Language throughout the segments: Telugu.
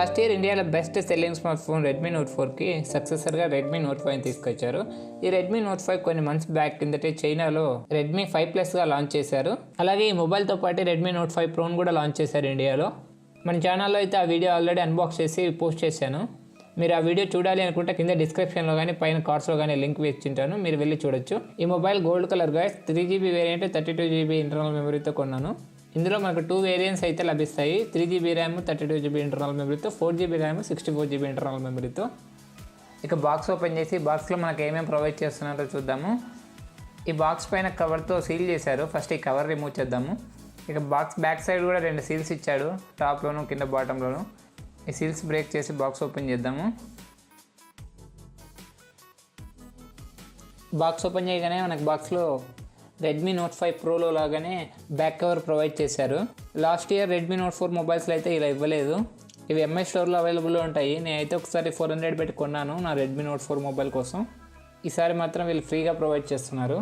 లాస్ట్ ఇయర్ ఇండియాలో best selling smart phone Redmi note 4కి సక్సెసర్గా రెడ్మీ నోట్ 5 తీసుకొచ్చారు. ఈ రెడ్మీ నోట్ 5 కొన్ని మంత్స్ బ్యాక్ కిందటే చైనాలో రెడ్మీ 5 ప్లస్గా లాంచ్ చేశారు. అలాగే ఈ మొబైల్తో పాటు రెడ్మీ నోట్ 5 ప్రోని కూడా లాంచ్ చేశారు ఇండియాలో. మన ఛానల్లో అయితే ఆ వీడియో ఆల్రెడీ అన్బాక్స్ చేసి పోస్ట్ చేశాను. మీరు ఆ వీడియో చూడాలి అనుకుంటే కింద డిస్క్రిప్షన్లో కానీ పైన కార్డ్స్లో కానీ లింక్ వేసింటాను, మీరు వెళ్ళి చూడొచ్చు. ఈ mobile gold colour guys, 3GB variant 32GB internal మెమరీతో కొన్నాను. ఇందులో మనకు 2 వేరియంట్స్ అయితే లభిస్తాయి. 3GB ర్యామ్ 32GB ఇంటర్నల్ మెమరీతో, 4GB ర్యామ్ 64GB ఇంటర్నల్ మెమరీతో. ఇక బాక్స్ ఓపెన్ చేసి బాక్స్లో మనకు ఏమేమి ప్రొవైడ్ చేస్తున్నారో చూద్దాము. ఈ బాక్స్ పైన కవర్తో సీల్ చేశారు. ఫస్ట్ ఈ కవర్ రిమూవ్ చేద్దాము. ఇక బాక్స్ బ్యాక్ సైడ్ కూడా 2 సీల్స్ ఇచ్చాడు, టాప్లోను కింద బాటంలోను. ఈ సీల్స్ బ్రేక్ చేసి బాక్స్ ఓపెన్ చేద్దాము. బాక్స్ ఓపెన్ చేయగానే మనకు బాక్స్లో రెడ్మీ నోట్ 5 ప్రోలో లాగానే బ్యాక్ కవర్ ప్రొవైడ్ చేశారు. లాస్ట్ ఇయర్ రెడ్మీ నోట్ 4 మొబైల్స్లో అయితే ఇలా ఇవ్వలేదు. ఇవి ఎంఐ స్టోర్లో అవైలబుల్లో ఉంటాయి. నేనైతే ఒకసారి 400 పెట్టి కొన్నాను నా రెడ్మీ నోట్ 4 మొబైల్ కోసం. ఈసారి మాత్రం వీళ్ళు ఫ్రీగా ప్రొవైడ్ చేస్తున్నారు.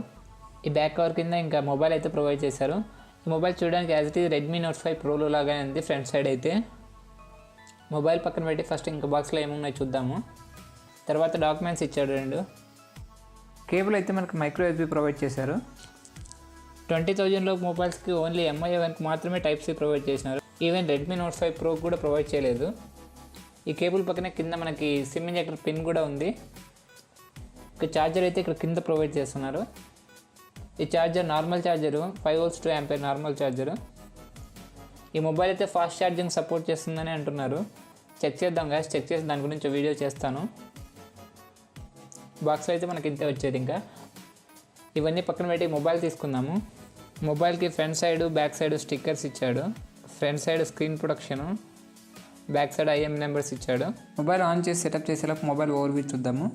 ఈ బ్యాక్ కవర్ కింద ఇంకా మొబైల్ అయితే ప్రొవైడ్ చేశారు. ఈ మొబైల్ చూడడానికి as it is Redmi Note 5 ప్రోలో లాగానే ఉంది ఫ్రంట్ సైడ్ అయితే. మొబైల్ పక్కన పెట్టి ఫస్ట్ ఇంకా బాక్స్లో ఏమున్నాయి చూద్దాము. తర్వాత డాక్యుమెంట్స్ ఇచ్చాడు 2. కేబుల్ అయితే మనకు మైక్రో USB ప్రొవైడ్ చేశారు. 20,000 లోపు మొబైల్స్కి ఓన్లీ ఎంఐ 1కి మాత్రమే టైప్ సి ప్రొవైడ్ చేసినారు. ఈవెన్ రెడ్మీ నోట్ 5 ప్రో కూడా ప్రొవైడ్ చేయలేదు. ఈ కేబుల్ పక్కనే కింద మనకి సిమ్ ఇంజెక్టర్ పిన్ కూడా ఉంది. ఇక ఛార్జర్ అయితే ఇక్కడ కింద ప్రొవైడ్ చేస్తున్నారు. ఈ charger normal charger, 5V 2A normal charger. ఈ మొబైల్ అయితే ఫాస్ట్ ఛార్జింగ్ సపోర్ట్ చేస్తుందని అంటున్నారు. చెక్ చేద్దాం గాయస్, చెక్ చేసి దాని గురించి వీడియో చేస్తాను. బాక్స్లో అయితే మనకి ఇంతే వచ్చేది. ఇంకా ఇవన్నీ పక్కన పెట్టి మొబైల్ తీసుకుందాము. మొబైల్కి front side back side stickers ఇచ్చాడు. Front side screen protection, back side IM numbers ఇచ్చాడు. మొబైల్ ఆన్ చేసి సెటప్ చేసేలోపు మొబైల్ ఓవర్వ్యూ చూద్దాము.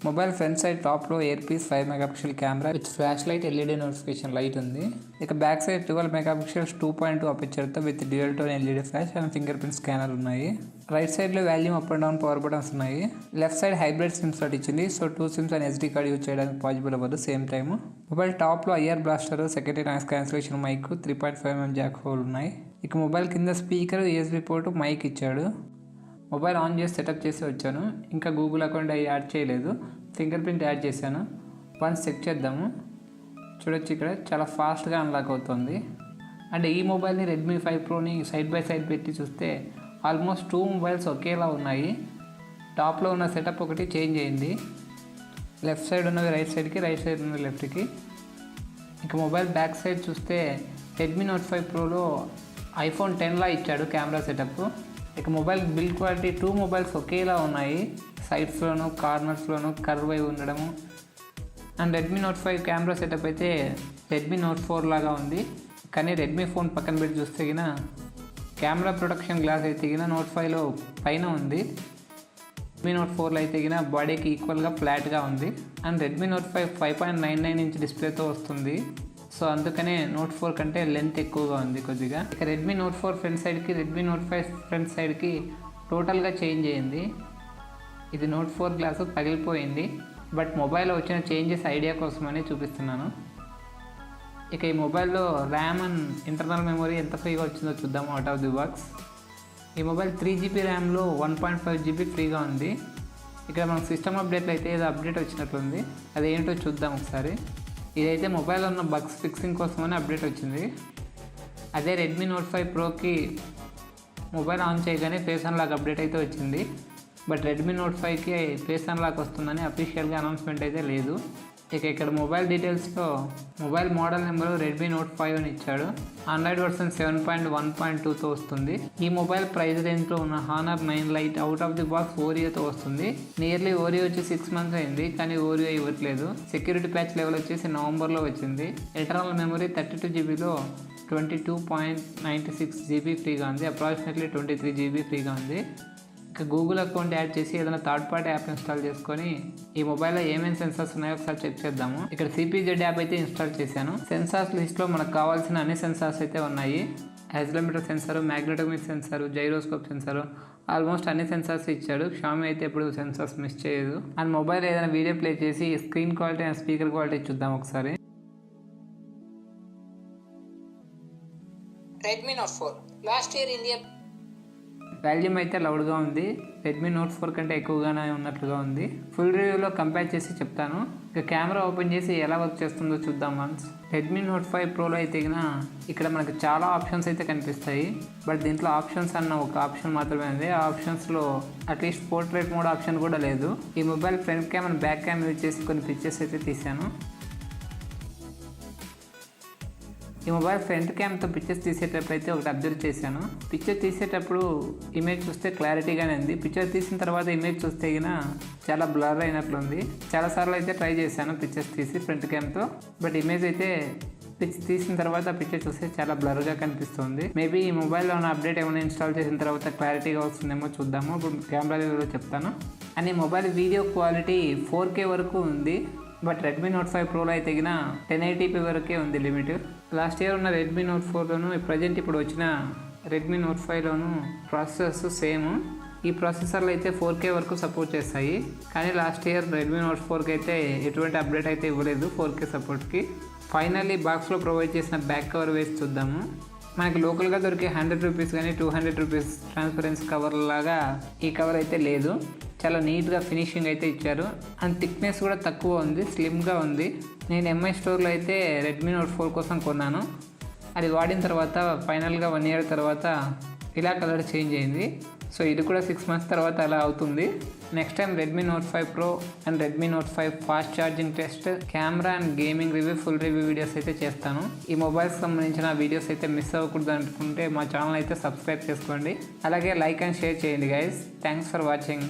మొబైల్ ఫ్రంట్ సైడ్ టాప్లో ear piece 5 megapixel camera with flash light LED notification light ఉంది. ఇక బ్యాక్ సైడ్ 12 మెగాపిక్సెల్స్ 2.2 అపర్చర్తో with dual tone LED flash and finger print scanner ఉన్నాయి. రైట్ సైడ్లో volume up and down power buttons ఉన్నాయి. Left side hybrid SIM slot ఇచ్చింది. So 2 SIMs and SD card use చేయడానికి పాసిబుల్ అవ్వదు సేమ్ టైమ్. మొబైల్ టాప్లో IR blaster, secondary noise cancellation mic, 3.5mm jack hole ఉన్నాయి. ఇక మొబైల్ కింద స్పీకర్, USB పోర్టు, మైక్ ఇచ్చాడు. మొబైల్ ఆన్ చేసి సెటప్ చేసి వచ్చాను. ఇంకా గూగుల్ అకౌంట్ యాడ్ చేయలేదు. ఫింగర్ ప్రింట్ యాడ్ చేశాను. వన్స్ చెక్ చేద్దాము. చూడొచ్చు ఇక్కడ చాలా ఫాస్ట్గా అన్లాక్ అవుతుంది. అంటే ఈ మొబైల్ని రెడ్మీ 5 ప్రోని సైడ్ బై సైడ్ పెట్టి చూస్తే ఆల్మోస్ట్ 2 మొబైల్స్ ఒకేలా ఉన్నాయి. టాప్లో ఉన్న సెటప్ ఒకటి చేంజ్ అయింది. లెఫ్ట్ సైడ్ ఉన్నవి రైట్ సైడ్కి, రైట్ సైడ్ ఉన్నవి లెఫ్ట్కి. ఇక మొబైల్ బ్యాక్ సైడ్ చూస్తే రెడ్మీ నోట్ 5 ప్రోలో iPhone 10లా ఇచ్చాడు కెమెరా సెటప్. ఇక మొబైల్ బిల్డ్ క్వాలిటీ 2 మొబైల్స్ ఒకేలా ఉన్నాయి. సైడ్స్లోను కార్నర్స్లోను కర్వ్ అయి ఉండడము. And Redmi Note 5 camera setup అయితే రెడ్మీ నోట్ 4 లాగా ఉంది. కానీ రెడ్మీ ఫోన్ పక్కన పెట్టి చూస్తే గిన కెమెరా ప్రొటెక్షన్ గ్లాస్ అయితే గిన నోట్ 5లో పైన ఉంది. రెడ్మీ నోట్ 4లో అయితే గిన బాడీకి ఈక్వల్గా ఫ్లాట్గా ఉంది. అండ్ రెడ్మీ నోట్ 5 5.99 ఇంచ్ డిస్ప్లేతో వస్తుంది. సో అందుకనే నోట్ 4 కంటే లెంత్ ఎక్కువగా ఉంది కొద్దిగా. ఇక రెడ్మీ నోట్ 4 ఫ్రంట్ సైడ్కి, రెడ్మీ నోట్ 5 ఫ్రంట్ సైడ్కి టోటల్గా చేంజ్ అయ్యింది. ఇది నోట్ 4 గ్లాసు పగిలిపోయింది. బట్ మొబైల్లో వచ్చిన చేంజెస్ ఐడియా కోసమని చూపిస్తున్నాను. ఇక ఈ మొబైల్లో ర్యామ్ అండ్ ఇంటర్నల్ మెమరీ ఎంత ఫ్రీగా వచ్చిందో చూద్దాము అవుట్ ఆఫ్ ది బాక్స్. ఈ మొబైల్ 3GB ర్యామ్లో 1.5GB ఫ్రీగా ఉంది. ఇక్కడ మనకు సిస్టమ్ అప్డేట్లో అయితే ఏదో అప్డేట్ వచ్చినట్లుంది. అది ఏంటో చూద్దాం ఒకసారి. ఇదైతే మొబైల్లో ఉన్న బగ్స్ ఫిక్సింగ్ కోసమని అప్డేట్ వచ్చింది. అదే రెడ్మీ నోట్ 5 ప్రోకి మొబైల్ ఆన్ చేయగానే ఫేస్ అన్లాక్ అప్డేట్ అయితే వచ్చింది. బట్ రెడ్మీ నోట్ 5కి ఫేస్ అన్లాక్ వస్తుందని అఫీషియల్గా అనౌన్స్మెంట్ అయితే లేదు. ఇక ఇక్కడ మొబైల్ డీటెయిల్స్లో mobile model number Redmi Note 5 అని ఇచ్చాడు. ఆండ్రాయిడ్ వర్షన్ 7.1.2తో వస్తుంది. ఈ మొబైల్ ప్రైస్ రేంజ్లో ఉన్న Honor 9 lite out of the box ఓరియోతో వస్తుంది. నియర్లీ ఓరియో వచ్చి 6 months అయింది, కానీ ఓరియో ఇవ్వట్లేదు. సెక్యూరిటీ ప్యాచ్ లెవెల్ వచ్చేసి నవంబర్లో వచ్చింది. ఇంటర్నల్ మెమరీ 32GBలో 22.96GB ఫ్రీగా ఉంది. అప్రాక్సిమేట్లీ 23GB ఫ్రీగా ఉంది. ఇక గూగుల్ అకౌంట్ యాడ్ చేసి ఏదైనా థర్డ్ పార్టీ యాప్ ఇన్స్టాల్ చేసుకొని ఈ మొబైల్లో ఏమేమి సెన్సార్స్ ఉన్నాయో ఒకసారి చెక్ చేద్దాము. ఇక్కడ CPZ యాప్ అయితే ఇన్స్టాల్ చేశాను. సెన్సార్స్ లిస్ట్లో మనకు కావాల్సిన అన్ని సెన్సార్స్ అయితే ఉన్నాయి. Accelerometer sensor, magnetometer sensor, gyroscope sensor, almost అన్ని సెన్సార్స్ ఇచ్చాడు. Xiaomi అయితే ఎప్పుడు సెన్సార్స్ మిస్ చేయదు. అండ్ మొబైల్ ఏదైనా వీడియో ప్లే చేసి screen quality and speaker quality చూద్దాం ఒకసారి. Redmi Note 4 last year India volume అయితే లౌడ్గా ఉంది. రెడ్మీ నోట్ 4 కంటే ఎక్కువగానే ఉన్నట్లుగా ఉంది. ఫుల్ రివ్యూలో కంపేర్ చేసి చెప్తాను. ఇక కెమెరా ఓపెన్ చేసి ఎలా వర్క్ చేస్తుందో చూద్దాం వన్స్. రెడ్మీ నోట్ 5 ప్రోలో అయితే ఇక్కడ మనకి చాలా ఆప్షన్స్ అయితే కనిపిస్తాయి. బట్ దీంట్లో ఆప్షన్స్ అన్న ఒక ఆప్షన్ మాత్రమే ఉంది. ఆ ఆప్షన్స్లో అట్లీస్ట్ పోర్ట్రేట్ మోడ్ ఆప్షన్ కూడా లేదు. ఈ mobile front cam and back cam use చేసి కొన్ని పిక్చర్స్ అయితే తీశాను. ఈ మొబైల్ ఫ్రంట్ క్యామ్తో పిక్చర్స్ తీసేటప్పుడు అయితే ఒకటి అబ్జర్వ్ చేశాను. పిక్చర్ తీసేటప్పుడు ఇమేజ్ చూస్తే క్లారిటీగానే ఉంది. పిక్చర్ తీసిన తర్వాత ఇమేజ్ చూస్తే చాలా బ్లర్ అయినట్లుంది. చాలాసార్లు అయితే ట్రై చేశాను పిక్చర్స్ తీసి ఫ్రంట్ క్యామ్తో. బట్ ఇమేజ్ అయితే తీసిన తర్వాత పిక్చర్ చూస్తే చాలా బ్లర్గా కనిపిస్తుంది. మేబీ ఈ మొబైల్లో ఉన్న అప్డేట్ ఏమైనా ఇన్స్టాల్ చేసిన తర్వాత క్లారిటీగా వస్తుందేమో చూద్దాము. ఇప్పుడు కెమెరా రివ్యూలో చెప్తాను. అండ్ ఈ మొబైల్ వీడియో క్వాలిటీ 4K వరకు ఉంది. బట్ రెడ్మీ నోట్ 5 ప్రోలో అయితే 1080p వరకే ఉంది లిమిట్. లాస్ట్ ఇయర్ ఉన్న రెడ్మీ నోట్ 4లోను ప్రజెంట్ ఇప్పుడు వచ్చిన రెడ్మీ నోట్ 5లోను ప్రాసెసర్స్ సేమ్. ఈ ప్రాసెసర్లు అయితే 4K వరకు సపోర్ట్ చేస్తాయి. కానీ లాస్ట్ ఇయర్ రెడ్మీ నోట్ 4కి అయితే ఎటువంటి అప్డేట్ అయితే ఇవ్వలేదు 4K సపోర్ట్కి. ఫైనల్లీ బాక్స్లో ప్రొవైడ్ చేసిన బ్యాక్ కవర్ వేసి చూద్దాము. మనకి లోకల్గా దొరికే 100 రూపీస్ కానీ 200 రూపీస్ ట్రాన్స్పరెన్సీ కవర్ లాగా ఈ కవర్ అయితే లేదు. చాలా నీట్గా ఫినిషింగ్ అయితే ఇచ్చారు. అండ్ థిక్నెస్ కూడా తక్కువ ఉంది, స్లిమ్గా ఉంది. నేను ఎంఐ స్టోర్లో అయితే రెడ్మీ నోట్ 4 కోసం కొన్నాను. అది వాడిన తర్వాత ఫైనల్గా 1 ఇయర్ తర్వాత ఇలా కలర్ చేంజ్ అయింది. సో ఇది కూడా 6 months తర్వాత అలా అవుతుంది. Next time Redmi Note 5 pro and Redmi Note 5 fast charging test, camera and gaming review, full review videos అయితే చేస్తాను. ఈ మొబైల్స్ సంబంధించిన వీడియోస్ అయితే మిస్ అవ్వకూడదు అనుకుంటే మా ఛానల్ అయితే సబ్స్క్రైబ్ చేసుకోండి. అలాగే లైక్ అండ్ షేర్ చేయండి గైస్. Thanks for watching.